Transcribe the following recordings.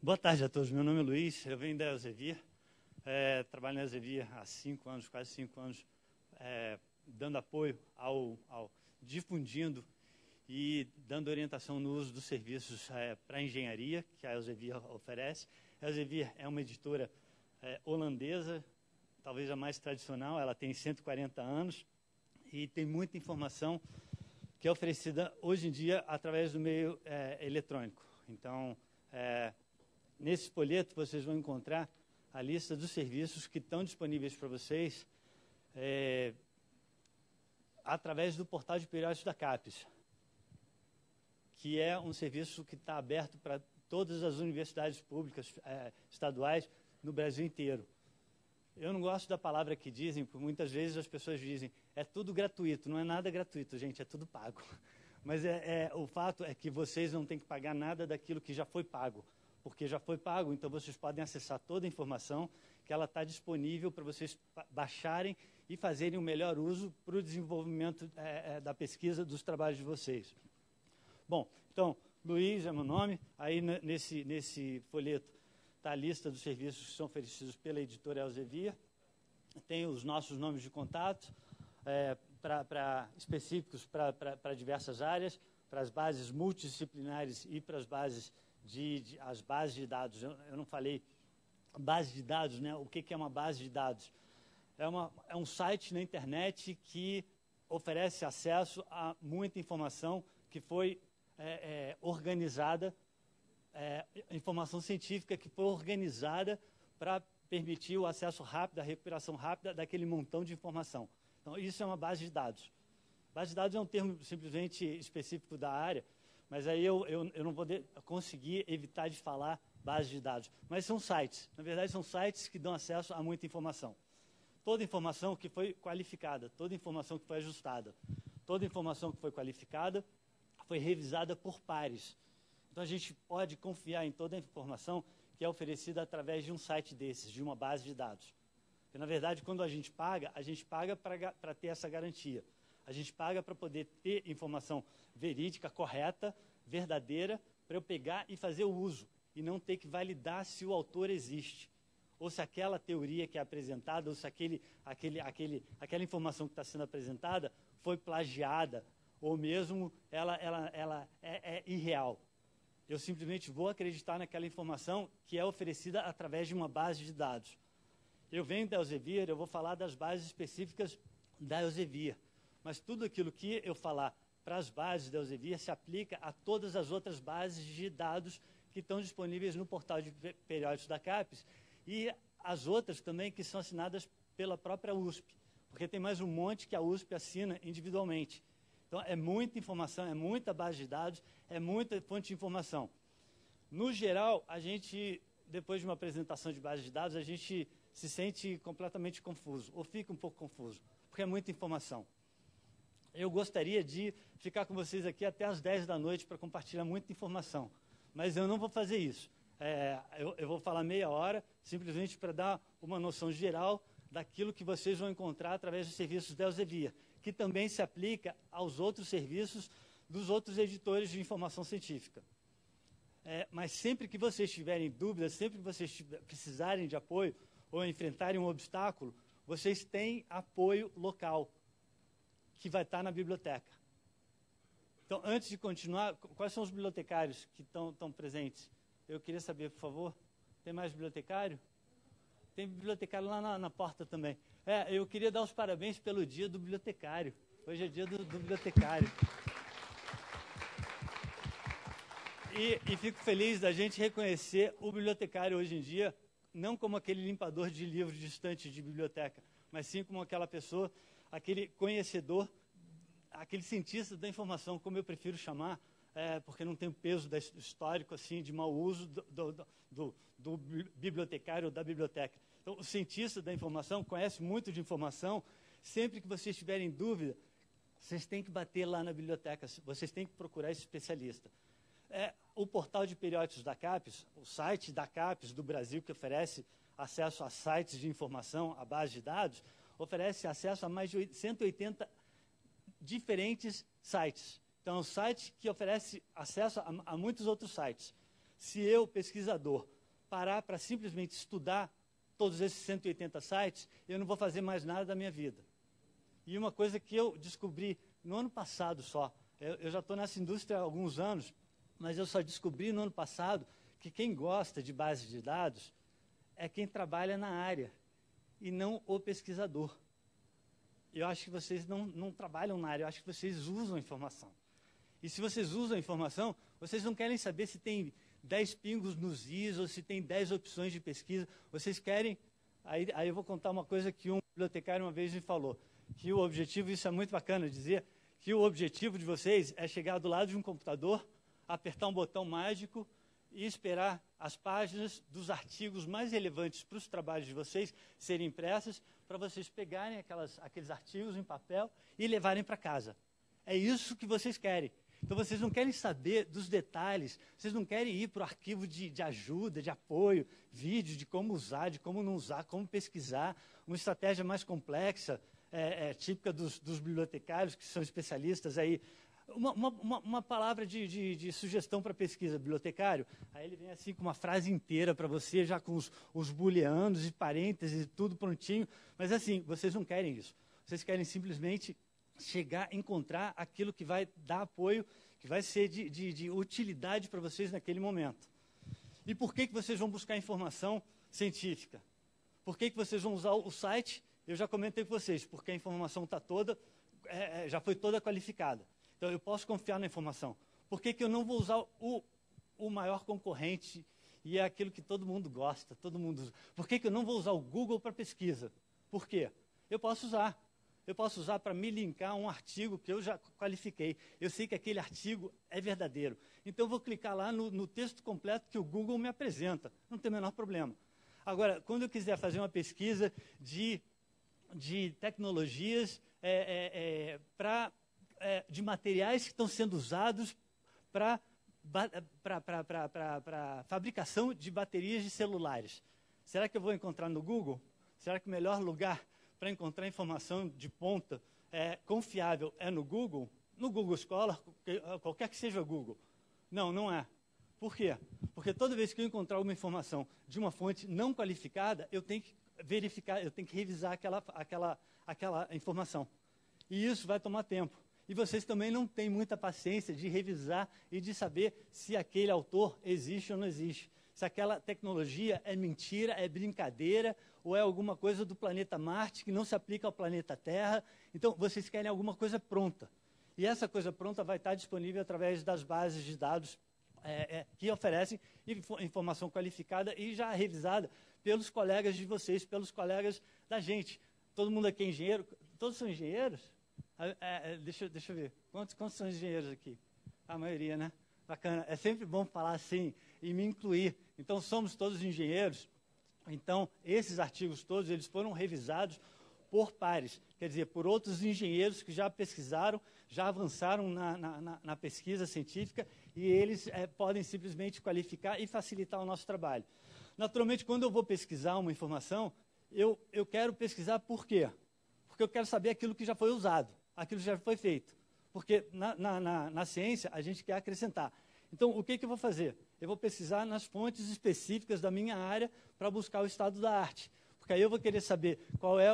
Boa tarde a todos. Meu nome é Luiz, eu venho da Elsevier. Trabalho na Elsevier há 5 anos, quase 5 anos, dando apoio difundindo e dando orientação no uso dos serviços para a engenharia que a Elsevier oferece. A Elsevier é uma editora holandesa, talvez a mais tradicional, ela tem 140 anos e tem muita informação que é oferecida hoje em dia através do meio eletrônico. Então, nesse folheto vocês vão encontrar a lista dos serviços que estão disponíveis para vocês através do portal de periódicos da CAPES, que é um serviço que está aberto para todas as universidades públicas estaduais no Brasil inteiro. Eu não gosto da palavra que dizem, porque muitas vezes as pessoas dizem é tudo gratuito. Não é nada gratuito, gente, é tudo pago. Mas o fato é que vocês não têm que pagar nada daquilo que já foi pago. Porque já foi pago, então vocês podem acessar toda a informação que ela está disponível para vocês baixarem e fazerem o melhor uso para o desenvolvimento da pesquisa dos trabalhos de vocês. Bom, então, Luiz é meu nome. Aí nesse folheto está a lista dos serviços que são oferecidos pela editora Elsevier. Tem os nossos nomes de contato, específicos para diversas áreas, para as bases multidisciplinares e para as bases as bases de dados. Eu não falei base de dados, né? O que é uma base de dados? É um site na internet que oferece acesso a muita informação que foi organizada, informação científica que foi organizada para permitir o acesso rápido, a recuperação rápida daquele montão de informação. Então, isso é uma base de dados. Base de dados é um termo simplesmente específico da área, mas aí eu não vou conseguir evitar de falar base de dados. Mas são sites. Na verdade, são sites que dão acesso a muita informação. Toda informação que foi qualificada, toda informação que foi ajustada, toda informação que foi qualificada foi revisada por pares. Então, a gente pode confiar em toda a informação que é oferecida através de um site desses, de uma base de dados. Porque, na verdade, quando a gente paga para ter essa garantia. A gente paga para poder ter informação verídica, correta, verdadeira, para eu pegar e fazer o uso, e não ter que validar se o autor existe, ou se aquela teoria que é apresentada, ou se aquela informação que está sendo apresentada foi plagiada, ou mesmo ela é irreal. Eu simplesmente vou acreditar naquela informação que é oferecida através de uma base de dados. Eu venho da Elsevier, eu vou falar das bases específicas da Elsevier. Mas tudo aquilo que eu falar para as bases da Elsevier se aplica a todas as outras bases de dados que estão disponíveis no portal de periódicos da CAPES e as outras também que são assinadas pela própria USP, porque tem mais um monte que a USP assina individualmente. Então, é muita informação, é muita base de dados, é muita fonte de informação. No geral, a gente, depois de uma apresentação de base de dados, a gente se sente completamente confuso, ou fica um pouco confuso, porque é muita informação. Eu gostaria de ficar com vocês aqui até às 10 da noite para compartilhar muita informação, mas eu não vou fazer isso. Eu vou falar meia hora, simplesmente para dar uma noção geral daquilo que vocês vão encontrar através dos serviços da Elsevier, que também se aplica aos outros serviços dos outros editores de informação científica. Mas sempre que vocês tiverem dúvidas, sempre que vocês precisarem de apoio ou enfrentarem um obstáculo, vocês têm apoio local, que vai estar na biblioteca. Então, antes de continuar, quais são os bibliotecários que estão presentes? Eu queria saber, por favor. Tem mais bibliotecário? Tem bibliotecário lá na porta também. Eu queria dar os parabéns pelo dia do bibliotecário. Hoje é dia do bibliotecário. E fico feliz da gente reconhecer o bibliotecário hoje em dia, não como aquele limpador de livros distante de biblioteca, mas sim como aquela pessoa, aquele conhecedor, aquele cientista da informação, como eu prefiro chamar, porque não tem o peso histórico assim, de mau uso do bibliotecário ou da biblioteca. Então, o cientista da informação conhece muito de informação. Sempre que vocês tiverem dúvida, vocês têm que bater lá na biblioteca, vocês têm que procurar esse especialista. O portal de periódicos da CAPES, o site da CAPES do Brasil, que oferece acesso a sites de informação, a base de dados, oferece acesso a mais de 180 diferentes sites. Então, é um site que oferece acesso a muitos outros sites. se eu, pesquisador, parar para simplesmente estudar todos esses 180 sites, eu não vou fazer mais nada da minha vida. E uma coisa que eu descobri no ano passado só, eu já estou nessa indústria há alguns anos, mas eu só descobri no ano passado que quem gosta de base de dados é quem trabalha na área e não o pesquisador. Eu acho que vocês não trabalham na área, eu acho que vocês usam a informação. E se vocês usam a informação, vocês não querem saber se tem 10 pingos nos is ou se tem 10 opções de pesquisa. Vocês querem... Aí eu vou contar uma coisa que um bibliotecário uma vez me falou, que o objetivo, isso é muito bacana dizer, que o objetivo de vocês é chegar do lado de um computador, apertar um botão mágico e esperar as páginas dos artigos mais relevantes para os trabalhos de vocês serem impressas, para vocês pegarem aqueles artigos em papel e levarem para casa. É isso que vocês querem. Então, vocês não querem saber dos detalhes, vocês não querem ir para o arquivo de ajuda, de apoio, vídeo de como usar, de como não usar, como pesquisar, uma estratégia mais complexa, típica dos bibliotecários, que são especialistas aí. Uma palavra de sugestão para pesquisa, bibliotecário, aí ele vem assim com uma frase inteira para você, já com os booleanos e parênteses e tudo prontinho, mas assim, vocês não querem isso. Vocês querem simplesmente chegar, encontrar aquilo que vai dar apoio, que vai ser de utilidade para vocês naquele momento. E por que vocês vão buscar informação científica? Por que vocês vão usar o site? Eu já comentei com vocês, porque a informação está toda, já foi toda qualificada. Então, eu posso confiar na informação. Por que eu não vou usar o maior concorrente e é aquilo que todo mundo gosta, todo mundo usa? Por que eu não vou usar o Google para pesquisa? Por quê? Eu posso usar. Eu posso usar para me linkar a um artigo que eu já qualifiquei. Eu sei que aquele artigo é verdadeiro. Então, eu vou clicar lá no texto completo que o Google me apresenta. Não tem o menor problema. Agora, quando eu quiser fazer uma pesquisa de tecnologias de materiais que estão sendo usados para fabricação de baterias de celulares, será que eu vou encontrar no Google? Será que o melhor lugar para encontrar informação de ponta confiável é no Google? No Google Scholar, qualquer que seja o Google? Não, não é. Por quê? Porque toda vez que eu encontrar uma informação de uma fonte não qualificada, eu tenho que verificar, eu tenho que revisar aquela informação. E isso vai tomar tempo. E vocês também não têm muita paciência de revisar e de saber se aquele autor existe ou não existe. Se aquela tecnologia é mentira, é brincadeira, ou é alguma coisa do planeta Marte que não se aplica ao planeta Terra. Então, vocês querem alguma coisa pronta. E essa coisa pronta vai estar disponível através das bases de dados que oferecem informação qualificada e já revisada pelos colegas de vocês, pelos colegas da gente. Todo mundo aqui é engenheiro? Todos são engenheiros? Deixa eu ver. Quantos são engenheiros aqui? A maioria, né? Bacana. É sempre bom falar assim e me incluir. Então, somos todos engenheiros. Então, esses artigos todos, eles foram revisados por pares. Quer dizer, por outros engenheiros que já pesquisaram, já avançaram na pesquisa científica e eles podem simplesmente qualificar e facilitar o nosso trabalho. Naturalmente, quando eu vou pesquisar uma informação, eu quero pesquisar por quê? Porque eu quero saber aquilo que já foi usado, aquilo que já foi feito. Porque na ciência, a gente quer acrescentar. Então, o que eu vou fazer? Eu vou pesquisar nas fontes específicas da minha área para buscar o estado da arte. Porque aí eu vou querer saber qual é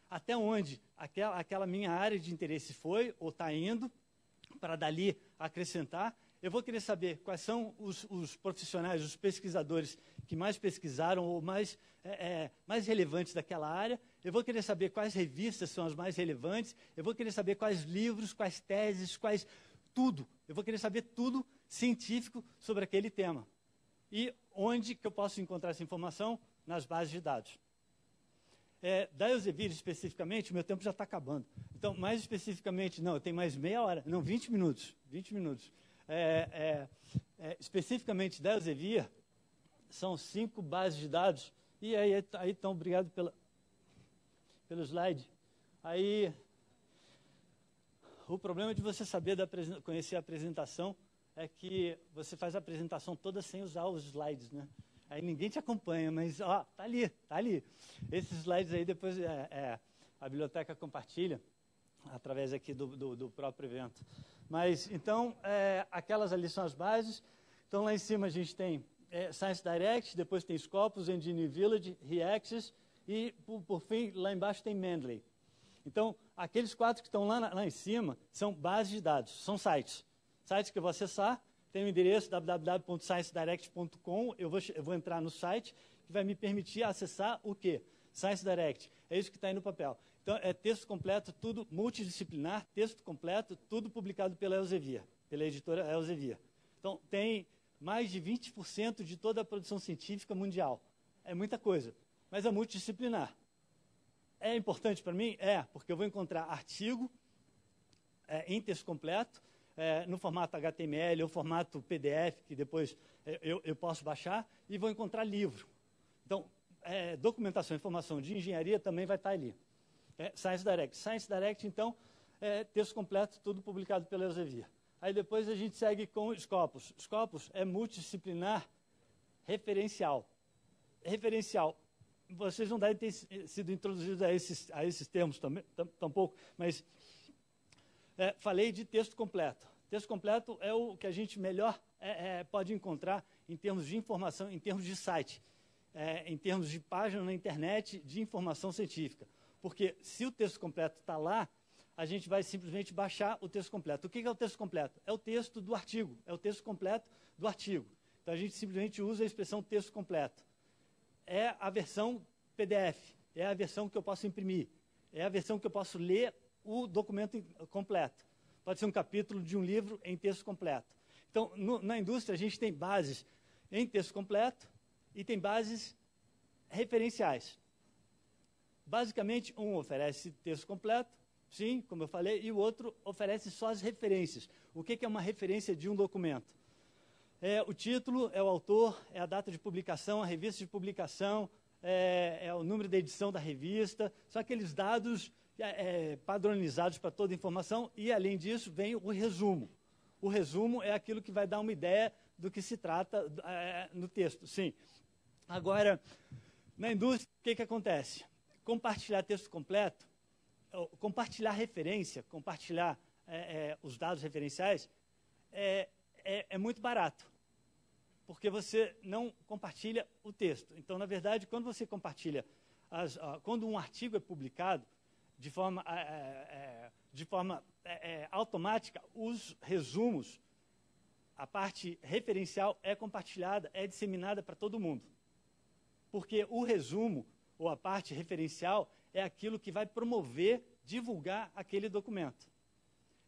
até onde aquela minha área de interesse foi ou está indo, para dali acrescentar. Eu vou querer saber quais são os profissionais, os pesquisadores que mais pesquisaram ou mais relevantes daquela área. Eu vou querer saber quais revistas são as mais relevantes. Eu vou querer saber quais livros, quais teses, tudo. Eu vou querer saber tudo científico sobre aquele tema. E onde que eu posso encontrar essa informação? Nas bases de dados. Da Elsevier, especificamente, meu tempo já está acabando. Então, mais especificamente, não, eu tenho mais meia hora, não, 20 minutos. 20 minutos. Especificamente da Elsevier, são 5 bases de dados. E aí então, obrigado pelo slide. Aí, o problema de você saber conhecer a apresentação é que você faz a apresentação toda sem usar os slides, né? Aí ninguém te acompanha, mas, ó, tá ali. Esses slides aí depois a biblioteca compartilha, através aqui do próprio evento. Mas, então, aquelas ali são as bases. Então, Então, lá em cima a gente tem Science Direct, depois tem Scopus, Engineering Village, Reaxys e, por fim, lá embaixo tem Mendeley. Então, aqueles 4 que estão lá em cima são bases de dados, são sites. Sites que eu vou acessar, tem o endereço www.sciencedirect.com, eu vou entrar no site, que vai me permitir acessar o quê? Science Direct, é isso que está aí no papel. Então, é texto completo, tudo multidisciplinar, texto completo, tudo publicado pela Elsevier, pela editora Elsevier. Então, tem mais de 20% de toda a produção científica mundial. É muita coisa, mas é multidisciplinar. É importante para mim? É, porque eu vou encontrar artigo em texto completo, no formato HTML ou formato PDF, que depois eu posso baixar, e vou encontrar livro. Então, documentação e informação de engenharia também vai estar ali. Science Direct. Science Direct, então, texto completo, tudo publicado pela Elsevier. Aí depois a gente segue com Scopus. Scopus é multidisciplinar referencial. Referencial. Vocês não devem ter sido introduzidos a esses termos tampouco, mas falei de texto completo. Texto completo é o que a gente melhor pode encontrar em termos de informação, em termos de site, em termos de página na internet de informação científica. Porque se o texto completo está lá, a gente vai simplesmente baixar o texto completo. O que é o texto completo? É o texto do artigo, é o texto completo do artigo. Então, a gente simplesmente usa a expressão texto completo. É a versão PDF, é a versão que eu posso imprimir, é a versão que eu posso ler o documento completo. Pode ser um capítulo de um livro em texto completo. Então, na indústria, a gente tem bases em texto completo e tem bases referenciais. Basicamente, um oferece texto completo, sim, como eu falei, e o outro oferece só as referências. O que é uma referência de um documento? O título, é o autor, é a data de publicação, a revista de publicação, é o número da edição da revista, são aqueles dados padronizados para toda informação, e, além disso, vem o resumo. O resumo é aquilo que vai dar uma ideia do que se trata no texto, sim. Agora, na indústria, o que acontece? Compartilhar texto completo, compartilhar referência, compartilhar os dados referenciais, é muito barato, porque você não compartilha o texto. Então, na verdade, quando você compartilha, quando um artigo é publicado, de forma automática, os resumos, a parte referencial é compartilhada, é disseminada para todo mundo. Porque o resumo, ou a parte referencial, é aquilo que vai promover, divulgar aquele documento.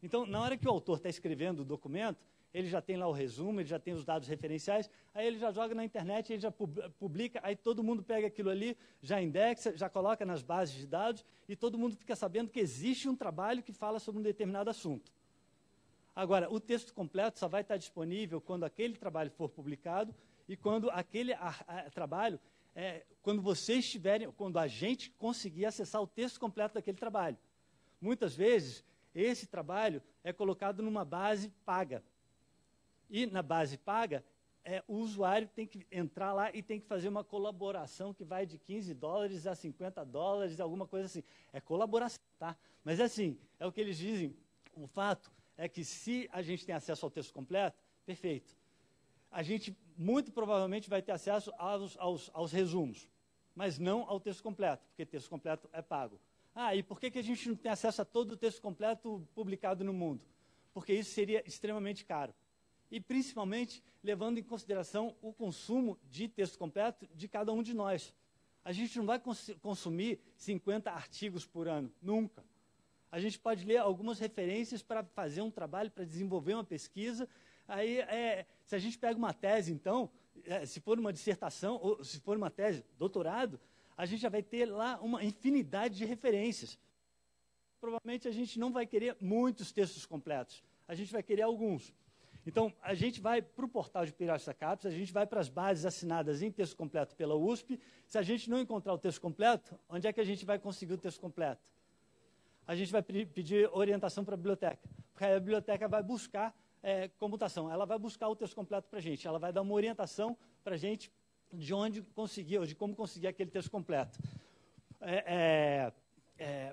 Então, na hora que o autor está escrevendo o documento, ele já tem lá o resumo, ele já tem os dados referenciais, aí ele já joga na internet, ele já publica, aí todo mundo pega aquilo ali, já indexa, já coloca nas bases de dados, e todo mundo fica sabendo que existe um trabalho que fala sobre um determinado assunto. Agora, o texto completo só vai estar disponível quando aquele trabalho for publicado e quando aquele trabalho, quando vocês tiverem, quando a gente conseguir acessar o texto completo daquele trabalho. Muitas vezes, esse trabalho é colocado numa base paga. E na base paga, o usuário tem que entrar lá e tem que fazer uma colaboração que vai de $15 a $50, alguma coisa assim. É colaboração, tá? Mas assim, é o que eles dizem. O fato é que se a gente tem acesso ao texto completo, perfeito. A gente muito provavelmente vai ter acesso aos resumos, mas não ao texto completo, porque texto completo é pago. E por que a gente não tem acesso a todo o texto completo publicado no mundo? Porque isso seria extremamente caro. E principalmente levando em consideração o consumo de texto completo de cada um de nós. A gente não vai consumir 50 artigos por ano, nunca. A gente pode ler algumas referências para fazer um trabalho, para desenvolver uma pesquisa. Aí, se a gente pega uma tese, então, se for uma dissertação, ou se for uma tese, doutorado, a gente já vai ter lá uma infinidade de referências. Provavelmente a gente não vai querer muitos textos completos, a gente vai querer alguns. Então, a gente vai para o portal de periódicos da CAPES, a gente vai para as bases assinadas em texto completo pela USP. Se a gente não encontrar o texto completo, onde é que a gente vai conseguir o texto completo? A gente vai pedir orientação para a biblioteca, porque a biblioteca vai buscar computação, ela vai buscar o texto completo para a gente, ela vai dar uma orientação para a gente de onde conseguir, ou de como conseguir aquele texto completo.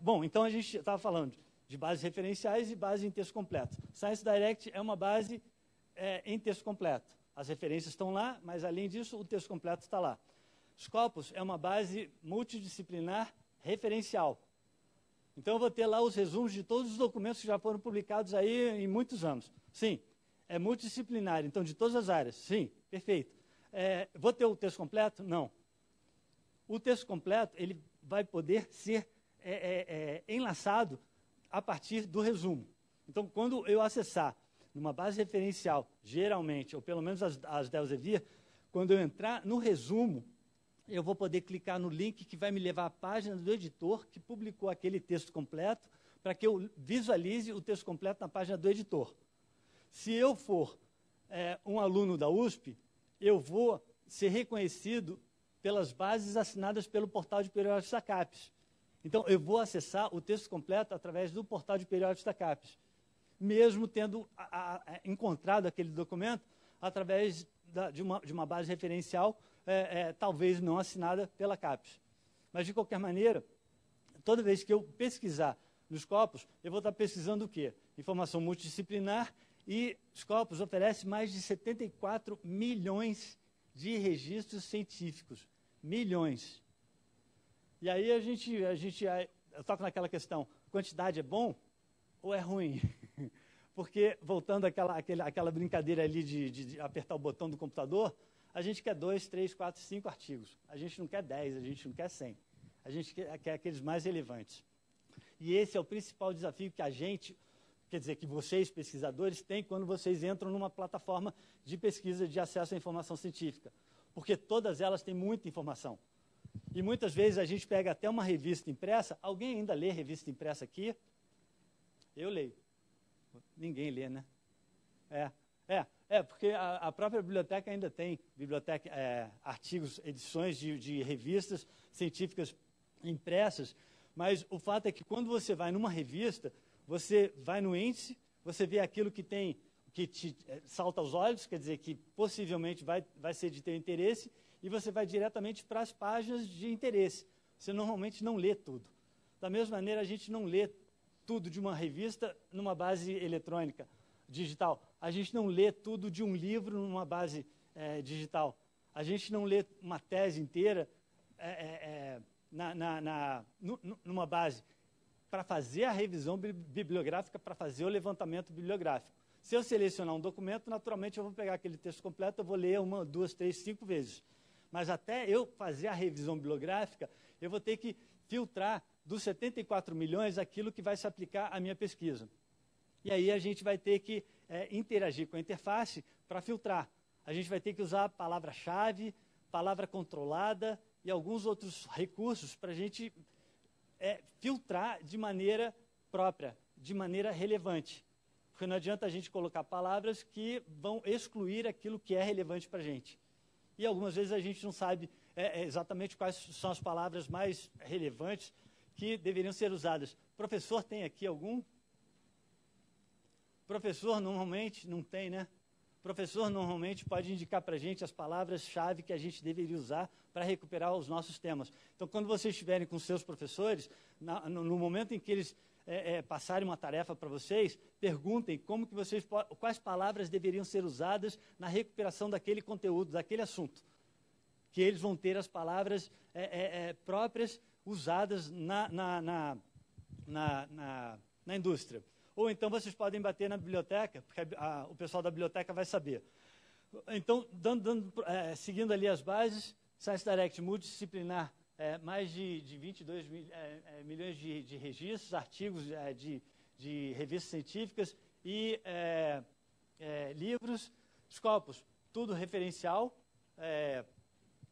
Bom, então a gente estava falando de bases referenciais e base em texto completo. Science Direct é uma base em texto completo. As referências estão lá, mas, além disso, o texto completo está lá. Scopus é uma base multidisciplinar referencial. Então, eu vou ter lá os resumos de todos os documentos que já foram publicados aí em muitos anos. Sim, é multidisciplinar, então, de todas as áreas. Sim, perfeito. Vou ter o texto completo? Não. O texto completo ele vai poder ser enlaçado a partir do resumo. Então, quando eu acessar numa base referencial, geralmente, ou pelo menos as da Elsevier, quando eu entrar no resumo, eu vou poder clicar no link que vai me levar à página do editor que publicou aquele texto completo, para que eu visualize o texto completo na página do editor. Se eu for um aluno da USP, eu vou ser reconhecido pelas bases assinadas pelo portal de periódicos da CAPES. Então, eu vou acessar o texto completo através do portal de periódicos da CAPES, mesmo tendo encontrado aquele documento através de uma base referencial, talvez não assinada pela CAPES. Mas, de qualquer maneira, toda vez que eu pesquisar no Scopus, eu vou estar pesquisando o quê? Informação multidisciplinar, e Scopus oferece mais de 74 milhões de registros científicos. Milhões. E aí eu toco naquela questão, quantidade é bom ou é ruim? Porque, voltando àquela brincadeira ali de apertar o botão do computador, a gente quer 2, 3, 4, 5 artigos. A gente não quer 10, a gente não quer 100. A gente quer aqueles mais relevantes. E esse é o principal desafio que a gente, quer dizer, que vocês, pesquisadores, têm quando vocês entram numa plataforma de pesquisa de acesso à informação científica. Porque todas elas têm muita informação. E muitas vezes a gente pega até uma revista impressa. Alguém ainda lê revista impressa aqui? Eu leio. Ninguém lê, né? Porque a própria biblioteca ainda tem artigos, edições de revistas científicas impressas, mas o fato é que quando você vai numa revista, você vai no índice, você vê aquilo que te salta aos olhos, quer dizer, que possivelmente vai ser de teu interesse, e você vai diretamente para as páginas de interesse. Você normalmente não lê tudo. Da mesma maneira, a gente não lê tudo de uma revista numa base eletrônica, digital. A gente não lê tudo de um livro numa base digital. A gente não lê uma tese inteira numa base para fazer a revisão bibliográfica, para fazer o levantamento bibliográfico. Se eu selecionar um documento, naturalmente eu vou pegar aquele texto completo, eu vou ler 1, 2, 3, 5 vezes. Mas até eu fazer a revisão bibliográfica, eu vou ter que filtrar dos 74 milhões aquilo que vai se aplicar à minha pesquisa. E aí a gente vai ter que interagir com a interface para filtrar. A gente vai ter que usar palavra-chave, palavra controlada e alguns outros recursos para a gente filtrar de maneira própria, de maneira relevante. Porque não adianta a gente colocar palavras que vão excluir aquilo que é relevante para a gente. E algumas vezes a gente não sabe exatamente quais são as palavras mais relevantes que deveriam ser usadas. Professor, tem aqui algum? Professor, normalmente, não tem, né? Professor, normalmente, pode indicar para a gente as palavras-chave que a gente deveria usar para recuperar os nossos temas. Então, quando vocês estiverem com seus professores, no momento em que eles passarem uma tarefa para vocês, perguntem quais palavras deveriam ser usadas na recuperação daquele conteúdo, daquele assunto. Que eles vão ter as palavras próprias usadas na indústria. Ou então vocês podem bater na biblioteca, porque o pessoal da biblioteca vai saber. Então, seguindo ali as bases, Science Direct multidisciplinar, mais de 22 milhões de registros, artigos de revistas científicas e livros, Scopus, tudo referencial,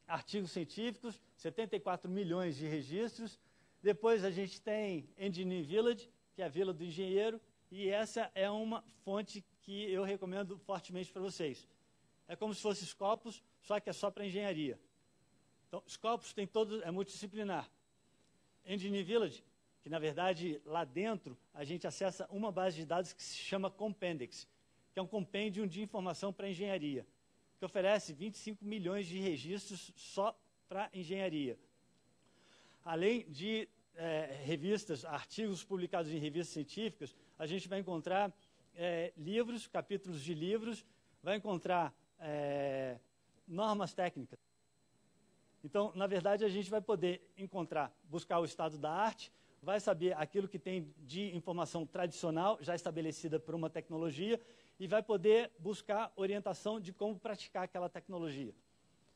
artigos científicos, 74 milhões de registros. Depois a gente tem Engineering Village, que é a Vila do Engenheiro, e essa é uma fonte que eu recomendo fortemente para vocês. É como se fosse Scopus, só que é só para engenharia. Então, Scopus tem é multidisciplinar. Engineering Village, que na verdade lá dentro a gente acessa uma base de dados que se chama Compendex, que é um compêndio de informação para engenharia, que oferece 25 milhões de registros só para engenharia. Além de revistas, artigos publicados em revistas científicas, a gente vai encontrar livros, capítulos de livros, vai encontrar normas técnicas. Então, na verdade, a gente vai poder buscar o estado da arte, vai saber aquilo que tem de informação tradicional, já estabelecida por uma tecnologia, e vai poder buscar orientação de como praticar aquela tecnologia.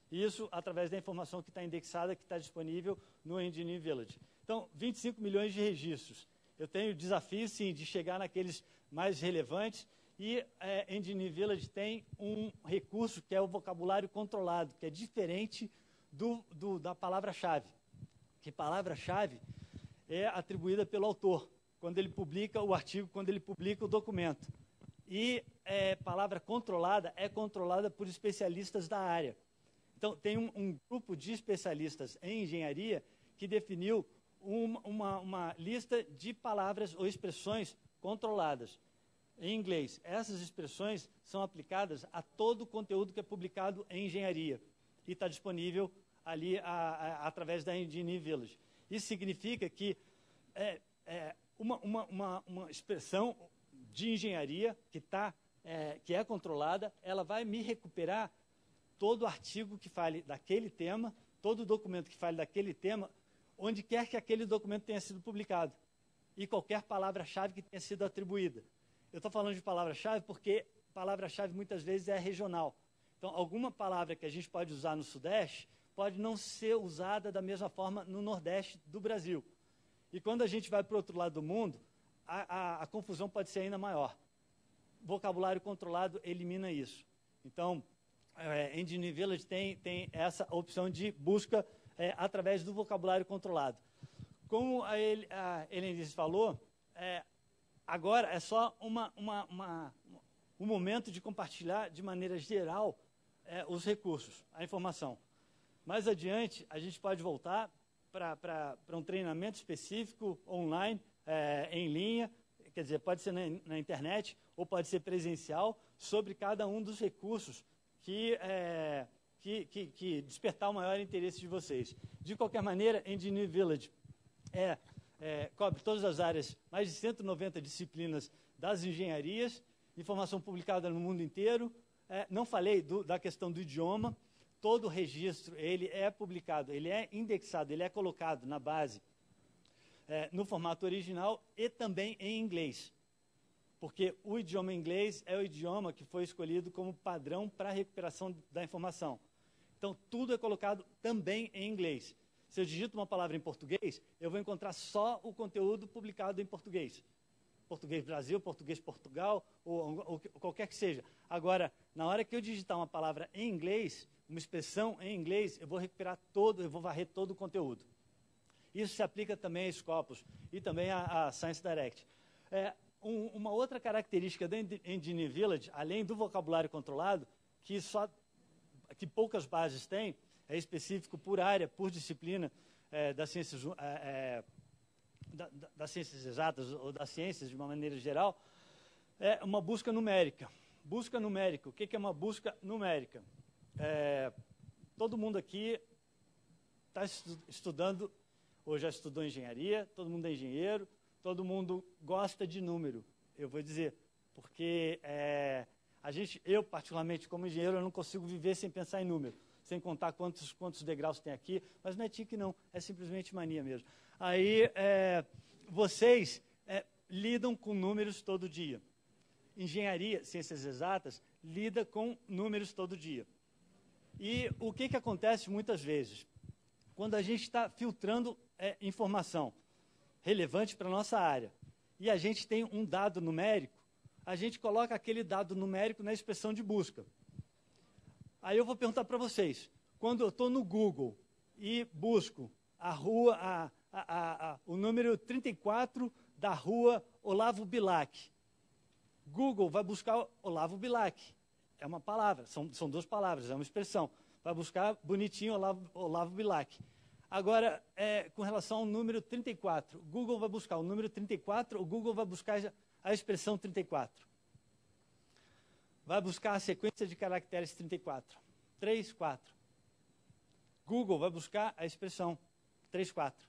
Isso através da informação que está indexada, que está disponível no Engineering Village. Então, 25 milhões de registros. Eu tenho o desafio, sim, de chegar naqueles mais relevantes, e Engineering Village tem um recurso que é o vocabulário controlado, que é diferente da palavra-chave. Que palavra-chave é atribuída pelo autor, quando ele publica o artigo, quando ele publica o documento. E palavra controlada é controlada por especialistas da área. Então, tem um grupo de especialistas em engenharia que definiu uma lista de palavras ou expressões controladas em inglês. Essas expressões são aplicadas a todo o conteúdo que é publicado em engenharia e está disponível ali através da Engineering Village. Isso significa que uma expressão de engenharia que é controlada, ela vai me recuperar todo artigo que fale daquele tema, todo documento que fale daquele tema, onde quer que aquele documento tenha sido publicado, e qualquer palavra-chave que tenha sido atribuída. Eu estou falando de palavra-chave porque palavra-chave muitas vezes é regional. Então, alguma palavra que a gente pode usar no Sudeste pode não ser usada da mesma forma no Nordeste do Brasil. E quando a gente vai para o outro lado do mundo, a confusão pode ser ainda maior. Vocabulário controlado elimina isso. Então, Engineering Village tem essa opção de busca através do vocabulário controlado. Como a Helenice falou, agora é só um momento de compartilhar de maneira geral os recursos, a informação. Mais adiante, a gente pode voltar para um treinamento específico online, em linha, quer dizer, pode ser na internet ou pode ser presencial, sobre cada um dos recursos que despertar o maior interesse de vocês. De qualquer maneira, Engineering Village cobre todas as áreas, mais de 190 disciplinas das engenharias, informação publicada no mundo inteiro. Não falei da questão do idioma, todo o registro ele é publicado, ele é indexado, ele é colocado na base, no formato original e também em inglês. Porque o idioma inglês é o idioma que foi escolhido como padrão para a recuperação da informação. Então, tudo é colocado também em inglês. Se eu digito uma palavra em português, eu vou encontrar só o conteúdo publicado em português. Português Brasil, português Portugal, ou qualquer que seja. Agora, na hora que eu digitar uma palavra em inglês, uma expressão em inglês, eu vou recuperar eu vou varrer todo o conteúdo. Isso se aplica também a Scopus e também a Science Direct. Uma outra característica da Engineering Village, além do vocabulário controlado, que poucas bases têm, é específico por área, por disciplina das ciências exatas ou das ciências de uma maneira geral, é uma busca numérica. Busca numérica. O que é uma busca numérica? Todo mundo aqui está estudando, ou já estudou engenharia, todo mundo é engenheiro, todo mundo gosta de número, eu vou dizer, porque eu particularmente como engenheiro, eu não consigo viver sem pensar em número, sem contar quantos degraus tem aqui, mas não é tique não, é simplesmente mania mesmo. Aí, vocês lidam com números todo dia. Engenharia, ciências exatas, lida com números todo dia. E o que acontece muitas vezes? Quando a gente está filtrando informação relevante para a nossa área, e a gente tem um dado numérico, a gente coloca aquele dado numérico na expressão de busca. Aí eu vou perguntar para vocês, quando eu estou no Google e busco a rua, o número 34 da rua Olavo Bilac, Google vai buscar Olavo Bilac, é uma palavra, são duas palavras, é uma expressão, vai buscar bonitinho Olavo Bilac. Agora, com relação ao número 34, Google vai buscar o número 34 ou Google vai buscar a expressão 34? Vai buscar a sequência de caracteres 34. 3, 4. Google vai buscar a expressão 3, 4.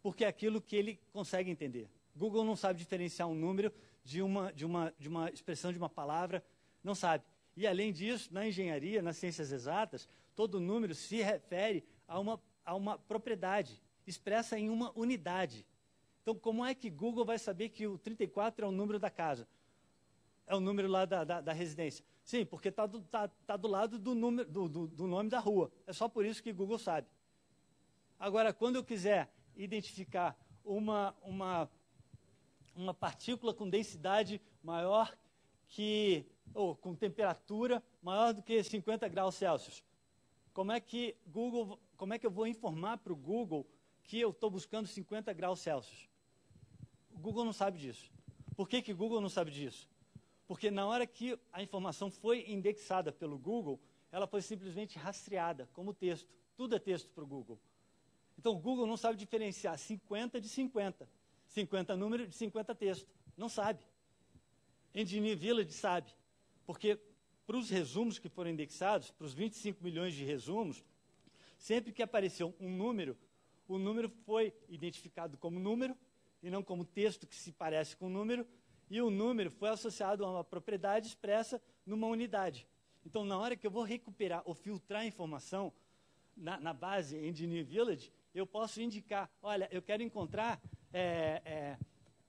Porque é aquilo que ele consegue entender. Google não sabe diferenciar um número de uma expressão de uma palavra, não sabe. E, além disso, na engenharia, nas ciências exatas, todo número se refere a uma propriedade, expressa em uma unidade. Então, como é que Google vai saber que o 34 é o número da casa? É o número lá da residência. Sim, porque está do lado do nome da rua. É só por isso que Google sabe. Agora, quando eu quiser identificar uma partícula com densidade maior ou com temperatura maior do que 50 graus Celsius, como é que eu vou informar para o Google que eu estou buscando 50 graus Celsius? O Google não sabe disso. Por que o Google não sabe disso? Porque na hora que a informação foi indexada pelo Google, ela foi simplesmente rastreada como texto. Tudo é texto para o Google. Então, o Google não sabe diferenciar 50 de 50. 50 número de 50 texto. Não sabe. Engineer Village sabe. Porque para os resumos que foram indexados, para os 25 milhões de resumos, sempre que apareceu um número, o número foi identificado como número e não como texto que se parece com número, e o número foi associado a uma propriedade expressa numa unidade. Então, na hora que eu vou recuperar ou filtrar a informação na base Engineer Village, eu posso indicar, olha, eu quero encontrar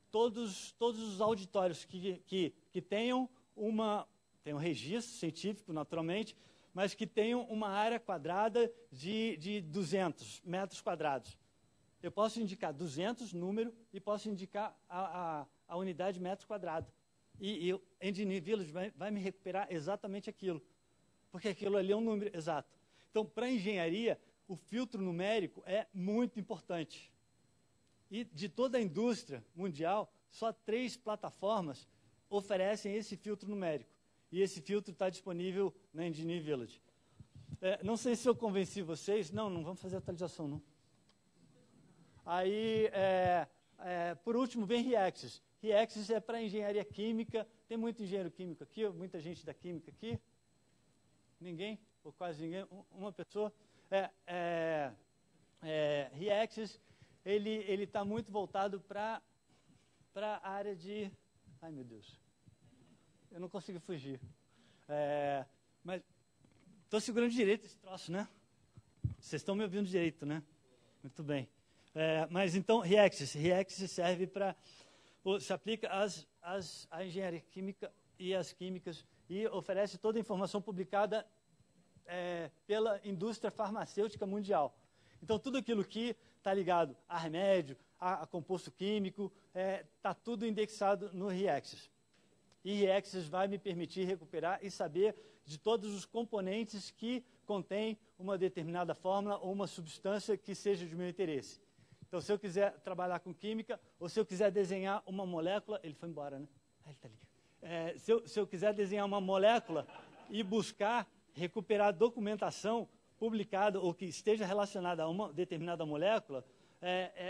todos os auditórios que tenham tem um registro científico, naturalmente, mas que tenham uma área quadrada de 200 metros quadrados. Eu posso indicar 200, número, e posso indicar a unidade de metros quadrados. E o Engineer Village vai me recuperar exatamente aquilo, porque aquilo ali é um número exato. Então, para a engenharia, o filtro numérico é muito importante. E de toda a indústria mundial, só 3 plataformas oferecem esse filtro numérico. E esse filtro está disponível na Engineer Village. Não sei se eu convenci vocês. Não vamos fazer atualização, não. Aí, por último, vem Reaxys. Reaxys é para engenharia química. Tem muito engenheiro químico aqui, muita gente da química aqui. Ninguém? Ou quase ninguém? Uma pessoa. Reaxys, ele está muito voltado para a área de... Ai, meu Deus. Eu não consigo fugir. Mas estou segurando direito esse troço, né? Vocês estão me ouvindo direito, né? Muito bem. Mas então, Reaxys serve para... Se aplica à engenharia química e às químicas e oferece toda a informação publicada pela indústria farmacêutica mundial. Então, tudo aquilo que está ligado a remédio, a composto químico, está tudo indexado no Reaxys. E Reaxys vai me permitir recuperar e saber de todos os componentes que contém uma determinada fórmula ou uma substância que seja de meu interesse. Então, se eu quiser trabalhar com química, ou se eu quiser desenhar uma molécula... Ele foi embora, né? Ele está ali. Se eu quiser desenhar uma molécula e buscar recuperar documentação publicada ou que esteja relacionada a uma determinada molécula,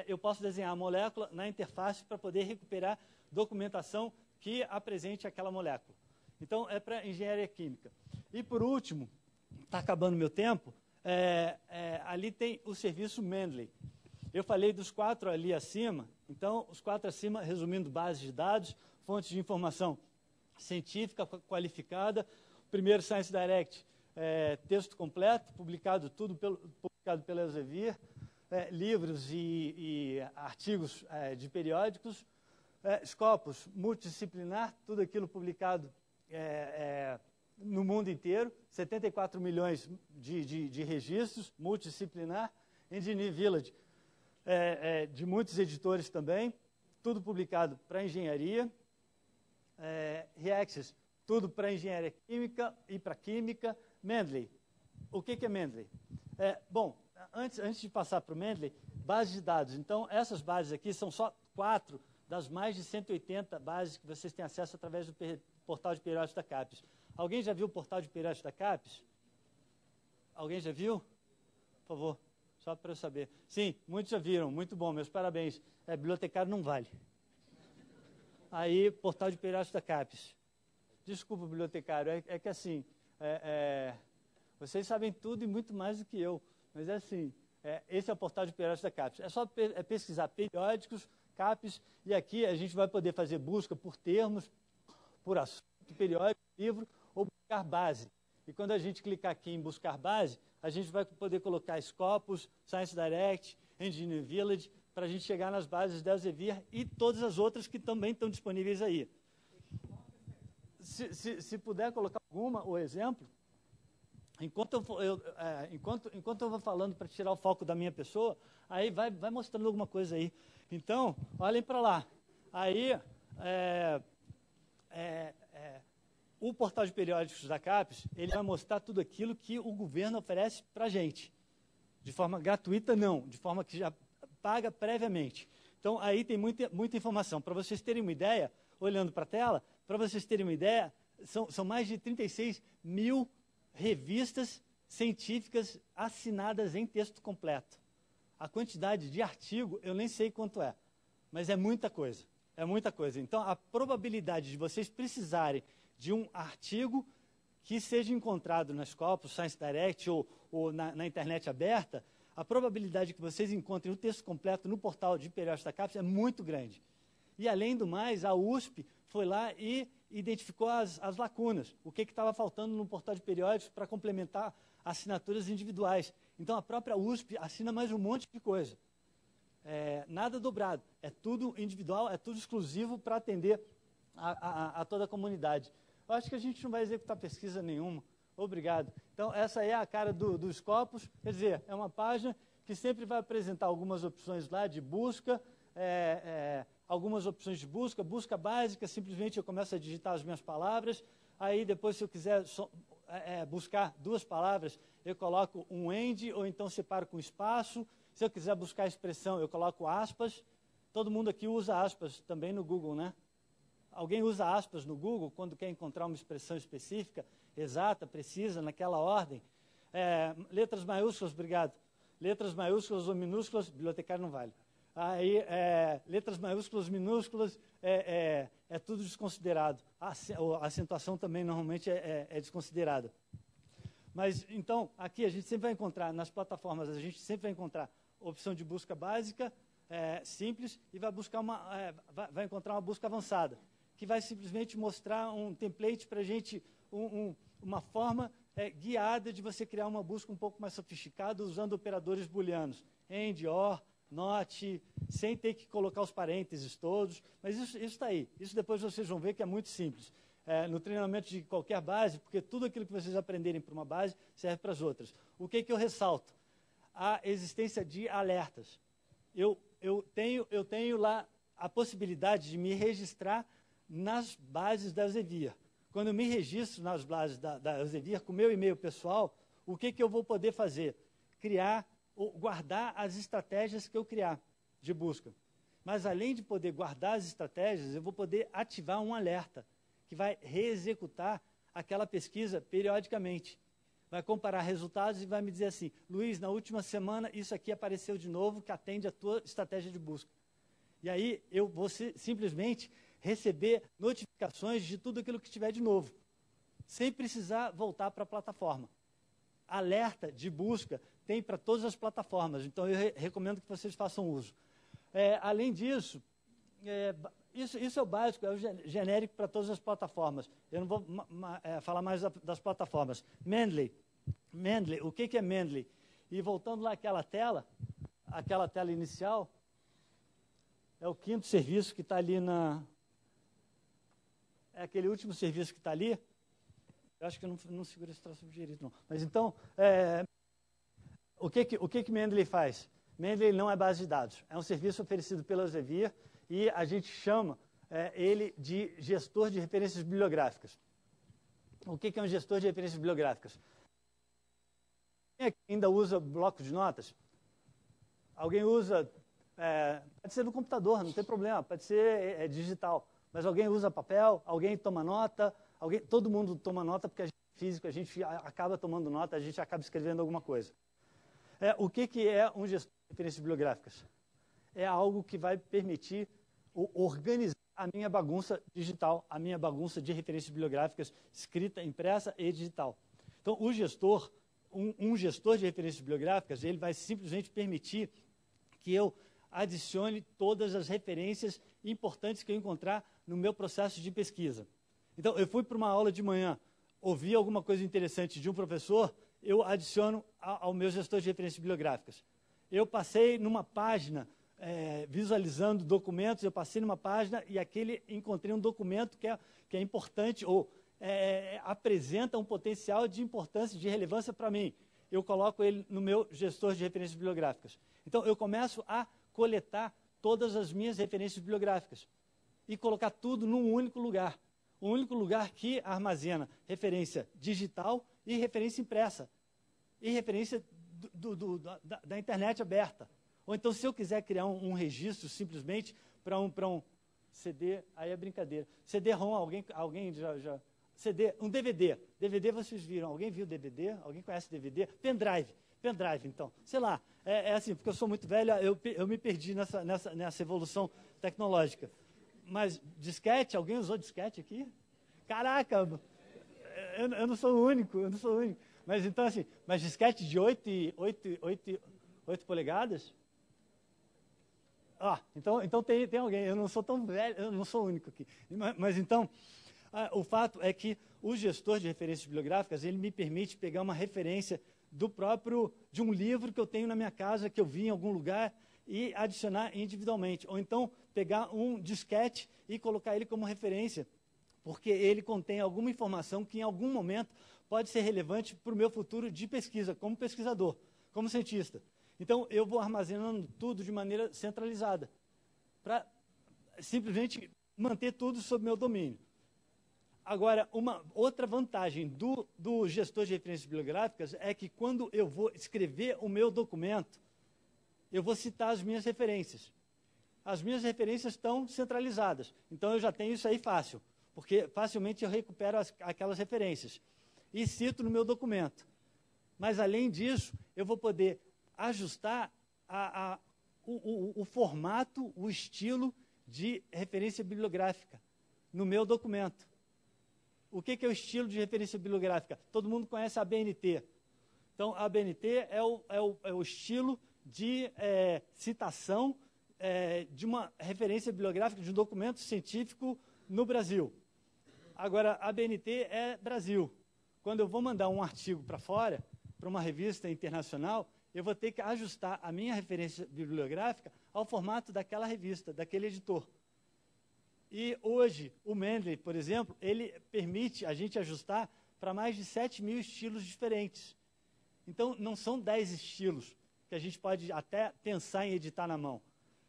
eu posso desenhar a molécula na interface para poder recuperar documentação que apresente aquela molécula. Então, é para engenharia química. E, por último, está acabando meu tempo, ali tem o serviço Mendeley. Eu falei dos 4 ali acima, então, os 4 acima, resumindo, bases de dados, fontes de informação científica qualificada. Primeiro, Science Direct, texto completo, publicado pelo Elsevier, livros e artigos de periódicos. Scopus, multidisciplinar, tudo aquilo publicado no mundo inteiro, 74 milhões de registros, multidisciplinar. Engineer Village, de muitos editores também, tudo publicado para engenharia. Reaxys, tudo para engenharia química e para química. Mendeley, o que é Mendeley? Bom, antes de passar para o Mendeley, bases de dados. Então, essas bases aqui são só 4 das mais de 180 bases que vocês têm acesso através do portal de periódicos da CAPES. Alguém já viu o portal de periódicos da CAPES? Alguém já viu? Por favor, só para eu saber. Sim, muitos já viram, muito bom, meus parabéns. Bibliotecário não vale. Aí, portal de periódicos da CAPES. Desculpa, bibliotecário, é que assim, vocês sabem tudo e muito mais do que eu, mas é assim, esse é o portal de periódicos da CAPES. É só pesquisar periódicos, CAPES, e aqui a gente vai poder fazer busca por termos, por assunto, periódico, livro ou buscar base. E quando a gente clicar aqui em buscar base, a gente vai poder colocar Scopus, Science Direct, Engineering Village, para a gente chegar nas bases da Elsevier e todas as outras que também estão disponíveis aí. Se puder colocar alguma, o exemplo, enquanto eu vou falando para tirar o foco da minha pessoa, aí vai mostrando alguma coisa aí. Então, olhem para lá. Aí, o portal de periódicos da CAPES, ele vai mostrar tudo aquilo que o governo oferece para a gente. De forma gratuita, não. De forma que já paga previamente. Então, aí tem muita informação. Para vocês terem uma ideia, olhando para a tela, para vocês terem uma ideia, são mais de 36 mil revistas científicas assinadas em texto completo. A quantidade de artigo, eu nem sei quanto é, mas é muita coisa. É muita coisa. Então, a probabilidade de vocês precisarem de um artigo que seja encontrado na Scopus, Science Direct ou na internet aberta, a probabilidade que vocês encontrem o texto completo no portal de periódicos da CAPES é muito grande. E, além do mais, a USP foi lá e identificou as lacunas, o que estava faltando no portal de periódicos para complementar assinaturas individuais. Então, a própria USP assina mais um monte de coisa. Nada dobrado, é tudo individual, é tudo exclusivo para atender a toda a comunidade. Eu acho que a gente não vai executar pesquisa nenhuma. Obrigado. Então, essa é a cara do Scopus, quer dizer, é uma página que sempre vai apresentar algumas opções lá de busca, algumas opções de busca básica, simplesmente eu começo a digitar as minhas palavras, aí depois, se eu quiser buscar duas palavras, eu coloco um end, ou então separo com espaço. Se eu quiser buscar a expressão, eu coloco aspas. Todo mundo aqui usa aspas também no Google, né? Alguém usa aspas no Google quando quer encontrar uma expressão específica, exata, precisa, naquela ordem? Letras maiúsculas, obrigado. Letras maiúsculas ou minúsculas, bibliotecário não vale. Aí, letras maiúsculas, minúsculas, é tudo desconsiderado. A acentuação também normalmente é desconsiderada. Mas, então, aqui a gente sempre vai encontrar, nas plataformas, a gente sempre vai encontrar opção de busca básica, simples, e vai encontrar uma busca avançada, que vai simplesmente mostrar um template para a gente, uma forma guiada de você criar uma busca um pouco mais sofisticada, usando operadores booleanos, AND, OR, NOT, sem ter que colocar os parênteses todos, mas isso está aí. Isso depois vocês vão ver que é muito simples. No treinamento de qualquer base, porque tudo aquilo que vocês aprenderem para uma base serve para as outras. O que eu ressalto? A existência de alertas. Eu tenho lá a possibilidade de me registrar nas bases da Elsevier. Quando eu me registro nas bases da Elsevier, com o meu e-mail pessoal, o que eu vou poder fazer? Criar ou guardar as estratégias que eu criar de busca. Mas, além de poder guardar as estratégias, eu vou poder ativar um alerta, que vai reexecutar aquela pesquisa periodicamente. Vai comparar resultados e vai me dizer assim, Luiz, na última semana isso aqui apareceu de novo, que atende a tua estratégia de busca. E aí eu vou simplesmente receber notificações de tudo aquilo que tiver de novo, sem precisar voltar para a plataforma. Alerta de busca tem para todas as plataformas, então eu recomendo que vocês façam uso. Além disso, isso é o básico, é o genérico para todas as plataformas. Eu não vou falar mais das plataformas. Mendeley, o que é Mendeley? E voltando lá àquela tela inicial, é o quinto serviço que está ali é aquele último serviço que está ali. Eu acho que eu não seguro esse troço direito, não. Mas então, o que Mendeley faz? Mendeley não é base de dados. É um serviço oferecido pela Elsevier e a gente chama ele de gestor de referências bibliográficas. O que é um gestor de referências bibliográficas? Quem ainda usa bloco de notas? Alguém usa... pode ser no computador, não tem problema, pode ser digital. Mas alguém usa papel, alguém toma nota, todo mundo toma nota porque a gente é físico, a gente acaba tomando nota, a gente acaba escrevendo alguma coisa. O que é um gestor de referências bibliográficas? É algo que vai permitir organizar a minha bagunça digital, a minha bagunça de referências bibliográficas escrita, impressa e digital. Então, o gestor, um gestor de referências bibliográficas, ele vai simplesmente permitir que eu adicione todas as referências importantes que eu encontrar no meu processo de pesquisa. Então, eu fui para uma aula de manhã, ouvi alguma coisa interessante de um professor, eu adiciono ao meu gestor de referências bibliográficas. Eu passei numa página, visualizando documentos, eu passei numa página e encontrei um documento que é importante, ou apresenta um potencial de importância, de relevância para mim. Eu coloco ele no meu gestor de referências bibliográficas. Então, eu começo a coletar todas as minhas referências bibliográficas e colocar tudo num único lugar. Um único lugar que armazena referência digital e referência impressa. E referência da internet aberta. Ou então, se eu quiser criar um registro simplesmente para um CD, aí é brincadeira. CD-ROM, alguém já... CD, um DVD. DVD vocês viram. Alguém viu DVD? Alguém conhece DVD? Pendrive, então. Sei lá, assim, porque eu sou muito velho, eu me perdi nessa evolução tecnológica. Mas disquete, alguém usou disquete aqui? Caraca, eu não sou o único, Mas então, assim, disquete de 8 polegadas? Então tem alguém, eu não sou tão velho, eu não sou o único aqui. Mas então, o fato é que o gestor de referências bibliográficas, ele me permite pegar uma referência de um livro que eu tenho na minha casa, que eu vi em algum lugar, e adicionar individualmente. Ou então, pegar um disquete e colocar ele como referência, porque ele contém alguma informação que, em algum momento, pode ser relevante para o meu futuro de pesquisa, como pesquisador, como cientista. Então, eu vou armazenando tudo de maneira centralizada, para simplesmente manter tudo sob meu domínio. Agora, uma outra vantagem do gestor de referências bibliográficas é que, quando eu vou escrever o meu documento, eu vou citar as minhas referências. As minhas referências estão centralizadas, então eu já tenho isso aí fácil, porque facilmente eu recupero aquelas referências e cito no meu documento. Mas, além disso, eu vou poder ajustar o formato, o estilo de referência bibliográfica no meu documento. O que é o estilo de referência bibliográfica? Todo mundo conhece a ABNT. Então, a ABNT é o estilo de citação de uma referência bibliográfica de um documento científico no Brasil. Agora, a ABNT é Brasil. Quando eu vou mandar um artigo para fora, para uma revista internacional, eu vou ter que ajustar a minha referência bibliográfica ao formato daquela revista, daquele editor. E hoje, o Mendeley, por exemplo, ele permite a gente ajustar para mais de 7.000 estilos diferentes. Então, não são 10 estilos que a gente pode até pensar em editar na mão.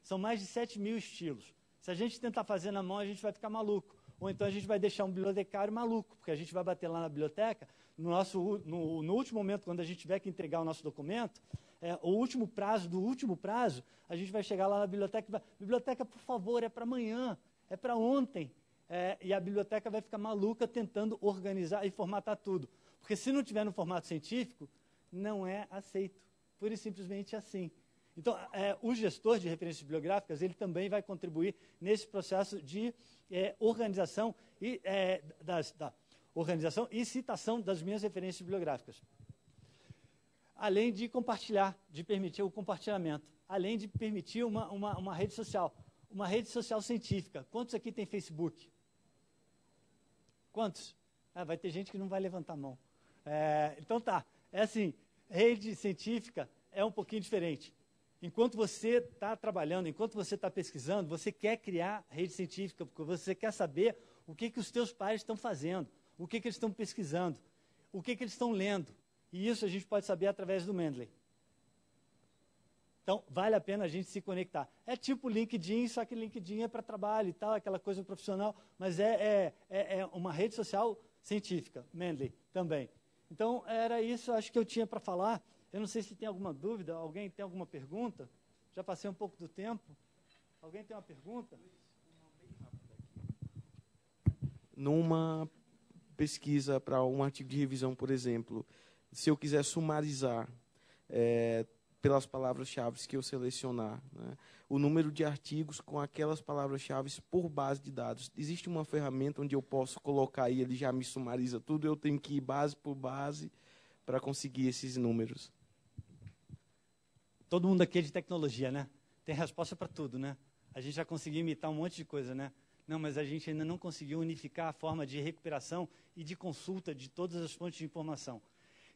São mais de 7.000 estilos. Se a gente tentar fazer na mão, a gente vai ficar maluco. Ou então a gente vai deixar um bibliotecário maluco, porque a gente vai bater lá na biblioteca, no último momento, quando a gente tiver que entregar o nosso documento, o último prazo do último prazo, a gente vai chegar lá na biblioteca e vai, biblioteca, por favor, é para amanhã, é para ontem. E a biblioteca vai ficar maluca tentando organizar e formatar tudo. Porque se não tiver no formato científico, não é aceito. Pura e simplesmente assim. Então, o gestor de referências bibliográficas, ele também vai contribuir nesse processo de organização e citação das minhas referências bibliográficas. Além de compartilhar, de permitir o compartilhamento, além de permitir uma rede social científica. Quantos aqui tem Facebook? Quantos? Vai ter gente que não vai levantar a mão. Então tá, assim, rede científica é um pouquinho diferente. Enquanto você está trabalhando, enquanto você está pesquisando, você quer criar rede científica, porque você quer saber o que os teus pares estão fazendo, o que eles estão pesquisando, o que eles estão lendo. E isso a gente pode saber através do Mendeley. Então, vale a pena a gente se conectar. É tipo LinkedIn, só que LinkedIn é para trabalho e tal, aquela coisa profissional, mas é uma rede social científica, Mendeley também. Então, era isso, acho que eu tinha para falar. Eu não sei se tem alguma dúvida, alguém tem alguma pergunta? Já passei um pouco do tempo. Alguém tem uma pergunta? Numa pesquisa para um artigo de revisão, por exemplo, se eu quiser sumarizar pelas palavras-chave que eu selecionar, né, o número de artigos com aquelas palavras-chave por base de dados, existe uma ferramenta onde eu posso colocar e ele já me sumariza tudo? Eu tenho que ir base por base para conseguir esses números? Todo mundo aqui é de tecnologia, né? Tem resposta para tudo, né? A gente já conseguiu imitar um monte de coisa, né? Não, mas a gente ainda não conseguiu unificar a forma de recuperação e de consulta de todas as fontes de informação.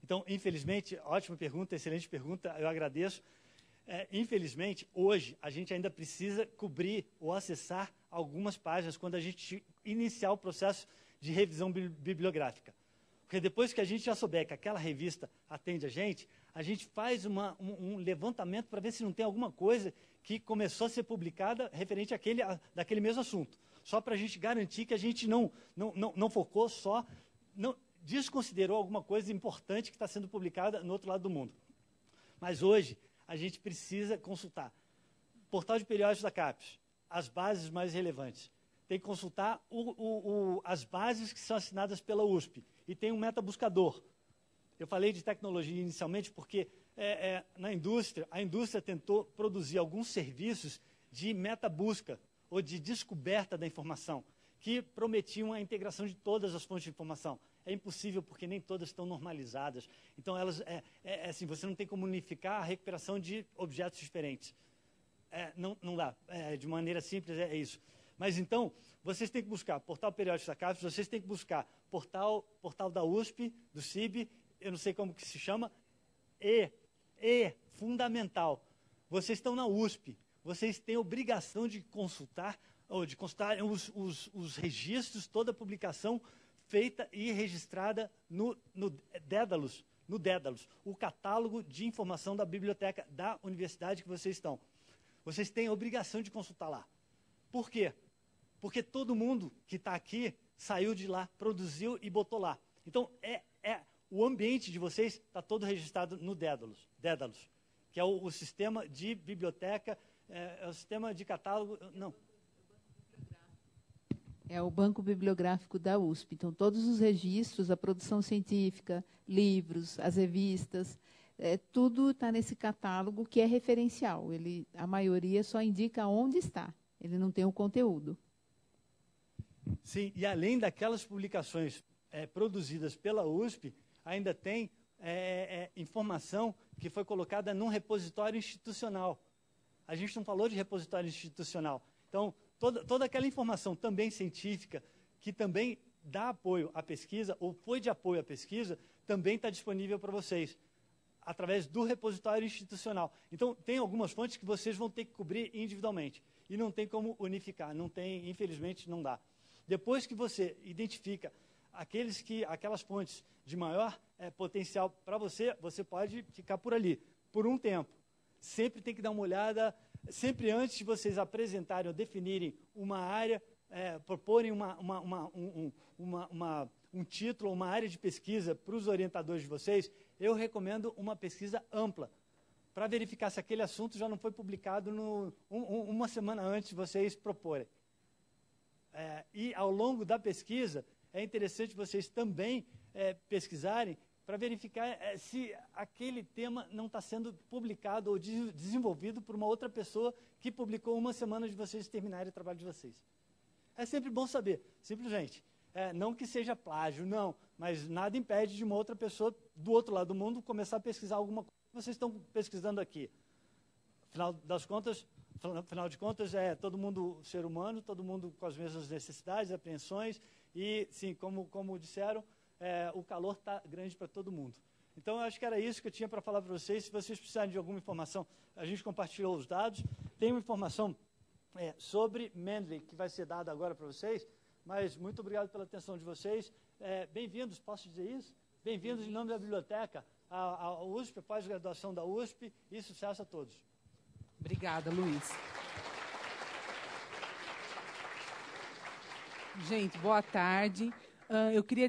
Então, infelizmente, ótima pergunta, excelente pergunta, eu agradeço. Infelizmente, hoje, a gente ainda precisa cobrir ou acessar algumas páginas quando a gente iniciar o processo de revisão bibliográfica. Porque depois que a gente já souber que aquela revista atende a gente faz um levantamento para ver se não tem alguma coisa que começou a ser publicada referente daquele mesmo assunto. Só para a gente garantir que a gente não focou só, não desconsiderou alguma coisa importante que está sendo publicada no outro lado do mundo. Mas hoje, a gente precisa consultar portal de periódicos da CAPES, as bases mais relevantes. Tem que consultar as bases que são assinadas pela USP. E tem um metabuscador. Eu falei de tecnologia inicialmente porque a indústria tentou produzir alguns serviços de metabusca ou de descoberta da informação, que prometiam a integração de todas as fontes de informação. É impossível porque nem todas estão normalizadas. Então, assim, você não tem como unificar a recuperação de objetos diferentes. Não dá. De maneira simples, é isso. Mas, então, vocês têm que buscar portal periódico da CAPES, vocês têm que buscar portal da USP, do CIB, eu não sei como que se chama, fundamental. Vocês estão na USP, vocês têm obrigação de consultar os registros, toda a publicação feita e registrada no Dédalus, o catálogo de informação da biblioteca da universidade que vocês estão. Vocês têm a obrigação de consultar lá. Por quê? Porque todo mundo que está aqui saiu de lá, produziu e botou lá. Então, o ambiente de vocês está todo registrado no Dédalus, que é o sistema de biblioteca, é o sistema de catálogo... Não. É o banco bibliográfico da USP. Então, todos os registros, a produção científica, livros, as revistas, tudo está nesse catálogo que é referencial. A maioria só indica onde está. Ele não tem o conteúdo. Sim, e além daquelas publicações produzidas pela USP, ainda tem informação que foi colocada num repositório institucional. A gente não falou de repositório institucional. Então, toda aquela informação também científica, que também dá apoio à pesquisa, ou foi de apoio à pesquisa, também está disponível para vocês, através do repositório institucional. Então, tem algumas fontes que vocês vão ter que cobrir individualmente, e não tem como unificar, infelizmente, não dá. Depois que você identifica aquelas fontes de maior potencial para você, você pode ficar por ali, por um tempo. Sempre tem que dar uma olhada, sempre antes de vocês apresentarem ou definirem uma área, proporem um título, uma área de pesquisa para os orientadores de vocês, eu recomendo uma pesquisa ampla, para verificar se aquele assunto já não foi publicado uma semana antes de vocês proporem. E, ao longo da pesquisa, é interessante vocês também pesquisarem para verificar se aquele tema não está sendo publicado ou desenvolvido por uma outra pessoa que publicou uma semana de vocês terminarem o trabalho de vocês. É sempre bom saber, simplesmente. Não que seja plágio, não, mas nada impede de uma outra pessoa do outro lado do mundo começar a pesquisar alguma coisa que vocês estão pesquisando aqui. Afinal de contas, todo mundo ser humano, todo mundo com as mesmas necessidades, apreensões, e, sim, como disseram, o calor está grande para todo mundo. Então, eu acho que era isso que eu tinha para falar para vocês. Se vocês precisarem de alguma informação, a gente compartilhou os dados. Tem uma informação sobre Mendeley, que vai ser dada agora para vocês, mas muito obrigado pela atenção de vocês. Bem-vindos, posso dizer isso? Bem-vindos em nome da biblioteca, à USP, a pós-graduação da USP, e sucesso a todos. Obrigada, Luiz. Gente, boa tarde. Eu queria